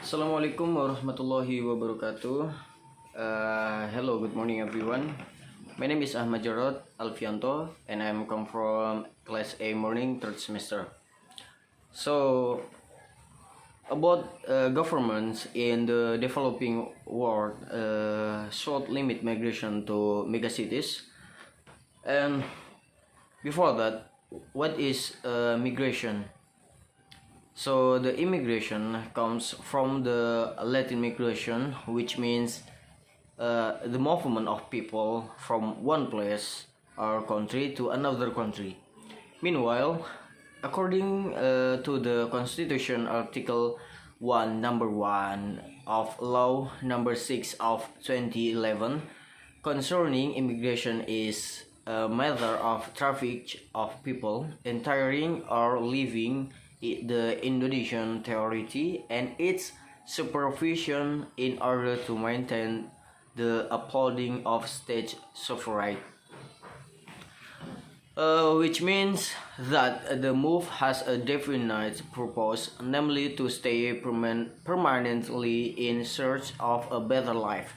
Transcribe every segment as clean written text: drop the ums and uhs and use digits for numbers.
Assalamualaikum warahmatullahi wabarakatuh. Hello, good morning everyone. My name is Ahmad Jarod, Alfianto, and I'm come from Class A Morning, third semester. So, about governments in the developing world should limit migration to megacities. And before that, what is migration? So the immigration comes from the Latin migration, which means the movement of people from one place or country to another country. Meanwhile, according to the Constitution Article 1 number 1 of Law number 6 of 2011 concerning immigration is a matter of traffic of people entering or leaving the Indonesian territory and its supervision in order to maintain the upholding of state sovereignty, which means that the move has a definite purpose, namely to stay permanently in search of a better life.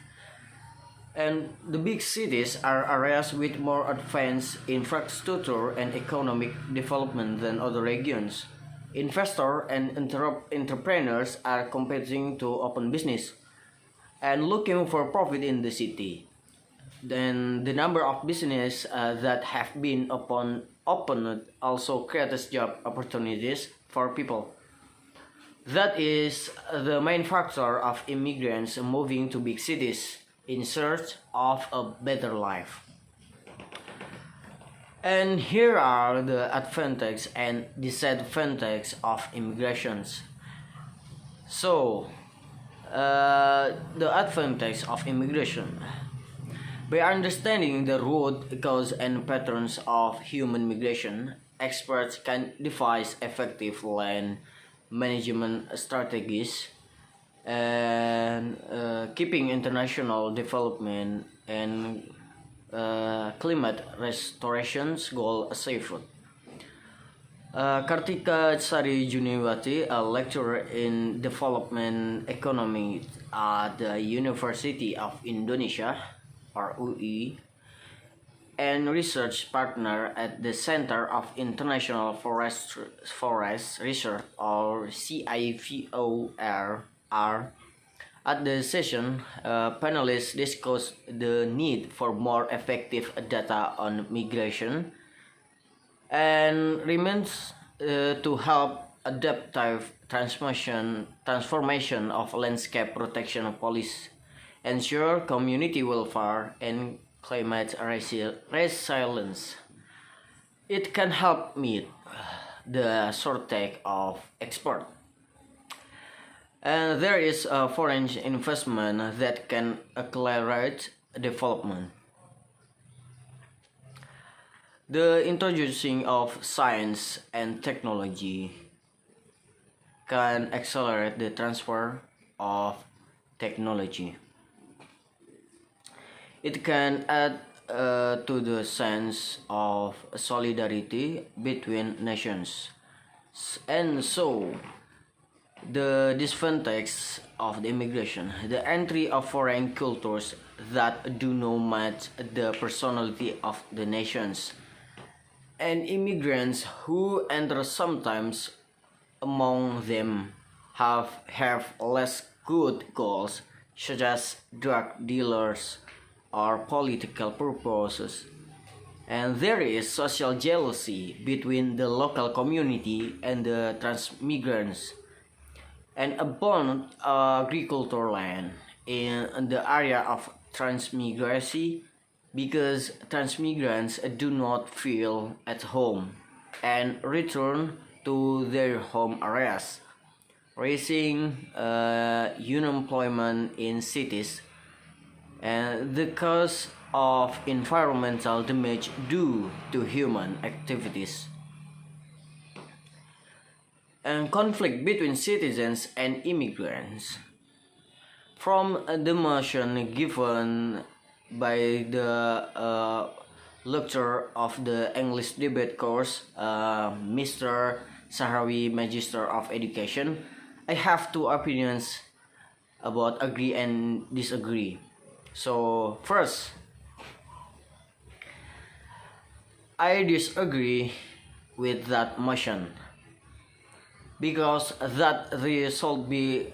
And the big cities are areas with more advanced infrastructure and economic development than other regions. Investors and entrepreneurs are competing to open business and looking for profit in the city. Then the number of businesses that have been opened also creates job opportunities for people. That is the main factor of immigrants moving to big cities in search of a better life. And here are the advantages and disadvantages of immigrations. So, the advantage of immigration. By understanding the root cause and patterns of human migration, experts can devise effective land management strategies and keeping international development and climate restoration's goal achieved. Kartika Sari Juniwati, a lecturer in development economics at the University of Indonesia, or UI, and research partner at the Center of International Forest Research, or CIFOR. At the session, panelists discussed the need for more effective data on migration and remains to help adaptive transformation of landscape protection policy, ensure community welfare and climate resilience. It can help meet the shortage of export. And there is a foreign investment that can accelerate development. The introducing of science and technology can accelerate the transfer of technology. It can add to the sense of solidarity between nations. And so, the disadvantage of the immigration, the entry of foreign cultures that do not match the personality of the nations, and immigrants who enter sometimes among them have less good goals, such as drug dealers or political purposes. And there is social jealousy between the local community and the transmigrants, and abundant agricultural land in the area of transmigration, because transmigrants do not feel at home and return to their home areas, raising unemployment in cities and the cause of environmental damage due to human activities. And conflict between citizens and immigrants. From the motion given by the lecturer of the English debate course, Mr. Sahrawi, Magister of Education, I have two opinions about agree and disagree. So first, I disagree with that motion because that result be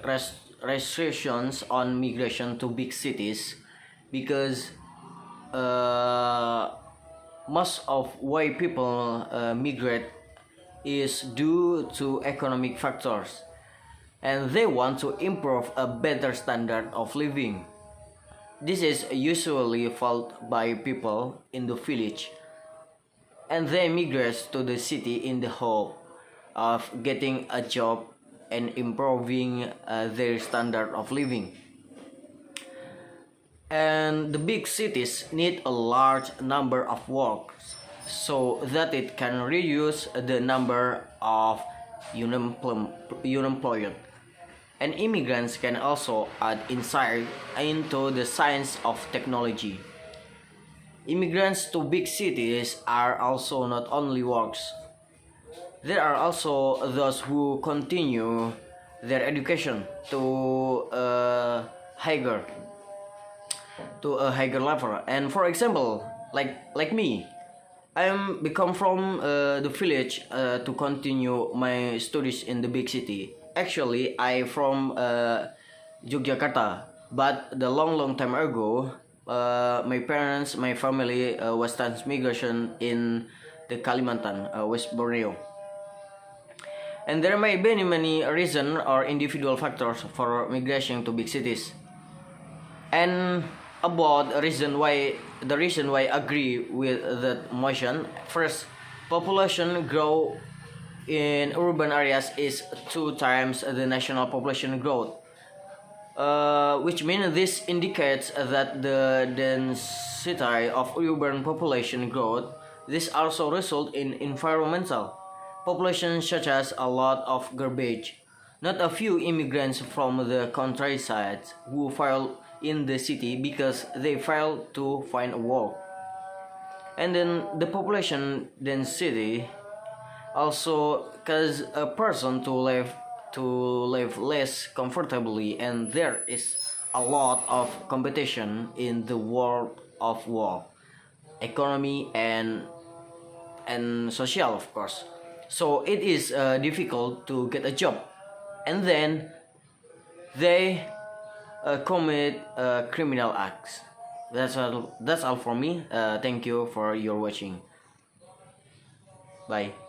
restrictions on migration to big cities, because most of why people migrate is due to economic factors, and they want to improve a better standard of living. This is usually felt by people in the village, and they migrate to the city in the hope of getting a job and improving their standard of living. And the big cities need a large number of workers so that it can reduce the number of unemployed. And immigrants can also add insight into the science of technology. Immigrants to big cities are also not only workers. There are also those who continue their education to a higher level. And for example, like me, I'm become from the village to continue my studies in the big city. Actually, I from Yogyakarta, but the long time ago, my parents, my family was transmigration in the Kalimantan, West Borneo. And there may be many reasons or individual factors for migration to big cities. And about the reason why I agree with that motion. First, population growth in urban areas is 2 times the national population growth, which means this indicates that the density of urban population growth, this also result in environmental population such as a lot of garbage. Not a few immigrants from the countryside who file in the city because they fail to find a work. And then the population density also cause a person to live less comfortably, and there is a lot of competition in the world of work, economy, and social, of course. So it is difficult to get a job, and then they commit criminal acts. That's all. That's all for me. Thank you for your watching. Bye.